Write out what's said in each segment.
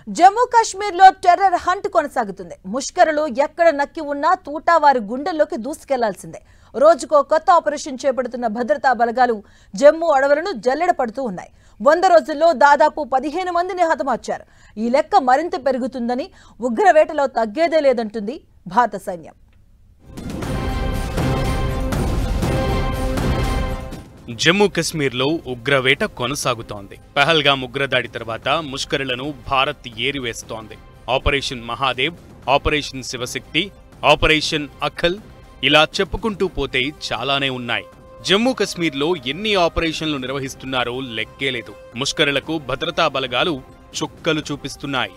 జమ్మూ కాశ్మీర్లో terror hunt కొనసాగుతుంది. ముష్కరులు ఎక్కడ నక్కి ఉన్నా తూటా వారి గుండెల్లోకి దూసుకెళ్లాల్సిందే. రోజుకో కొత్త ఆపరేషన్ చేపడుతున్న భద్రతా బలగాలు జమ్మూ అడవులను జల్లెడపడుతూ ఉన్నాయి. 100 రోజుల్లో దాదాపు 15 మందిని హతమార్చారు. ఈ లెక్క మరింత పెరుగుతుందని, ఉగ్రవేటలో తగ్గేదే లేదంటుంది భారత సైన్యం. జమ్మూ కశ్మీర్లో ఉగ్రవేట కొనసాగుతోంది. పహల్గామ్ ఉగ్రదాడి తర్వాత ముష్కరులను భారత్ ఏరివేస్తోంది. Operation Mahadev, operation Shivashakti, operation Akhal ఇలా చెప్పుకుంటూ పోతే చాలానే ఉన్నాయి. జమ్మూ కశ్మీర్లో ఎన్ని ఆపరేషన్లు నిర్వహిస్తున్నారో లెక్కేలేదు. ముష్కరులకు భద్రతా బలగాలు చుక్కలు చూపిస్తున్నాయి.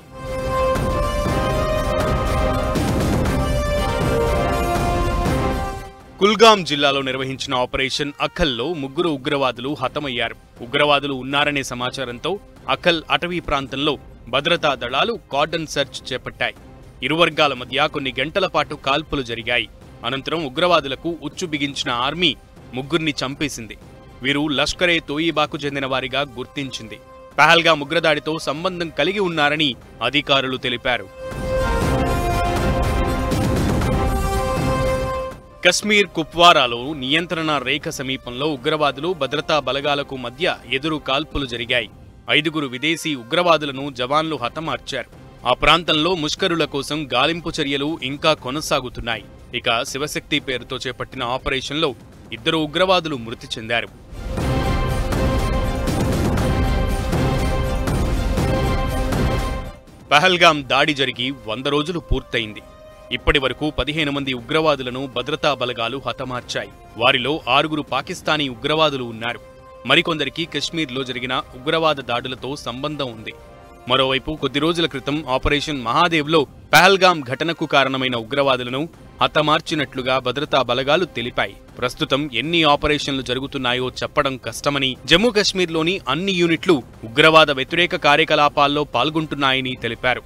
కుల్గామ్ జిల్లాలో నిర్వహించిన ఆపరేషన్ అఖల్లో 3 ఉగ్రవాదులు హతమయ్యారు. ఉగ్రవాదులు ఉన్నారనే సమాచారంతో అఖల్ అటవీ ప్రాంతంలో భద్రతా దళాలు కార్డన్ సెర్చ్ చేపట్టాయి. ఇరు వర్గాల మధ్య కొన్ని గంటల పాటు కాల్పులు జరిగాయి. అనంతరం ఉగ్రవాదులకు ఉచ్చు బిగించిన ఆర్మీ 3 చంపేసింది. వీరు లష్కరే తోయిబాకు చెందిన వారిగా గుర్తించింది. పహల్గామ్ ఉగ్రదాడితో సంబంధం కలిగి ఉన్నారని అధికారులు తెలిపారు. కశ్మీర్ కుప్వారాలో నియంత్రణ రేఖ సమీపంలో ఉగ్రవాదులు భద్రతా బలగాలకు మధ్య ఎదురు కాల్పులు జరిగాయి. 5 విదేశీ ఉగ్రవాదులను జవాన్లు హతమార్చారు. ఆ ప్రాంతంలో ముష్కరుల కోసం గాలింపు చర్యలు ఇంకా కొనసాగుతున్నాయి. ఇక శివశక్తి పేరుతో చేపట్టిన ఆపరేషన్లో 2 ఉగ్రవాదులు మృతి చెందారు. పహల్గామ్ దాడి జరిగి 100 రోజులు పూర్తయింది. ఇప్పటి వరకు 15 మంది ఉగ్రవాదులను భద్రతా బలగాలు హతమార్చాయి. వారిలో 6 పాకిస్తానీ ఉగ్రవాదులు ఉన్నారు. మరికొందరికి కశ్మీర్లో జరిగిన ఉగ్రవాద దాడులతో సంబంధం ఉంది. మరోవైపు కొద్ది రోజుల క్రితం ఆపరేషన్ మహాదేవ్లో పహల్గామ్ ఘటనకు కారణమైన ఉగ్రవాదులను హతమార్చినట్లుగా భద్రతా బలగాలు తెలిపాయి. ప్రస్తుతం ఎన్ని ఆపరేషన్లు జరుగుతున్నాయో చెప్పడం కష్టమని, జమ్మూ కశ్మీర్లోని అన్ని యూనిట్లు ఉగ్రవాద వ్యతిరేక కార్యకలాపాల్లో పాల్గొంటున్నాయని తెలిపారు.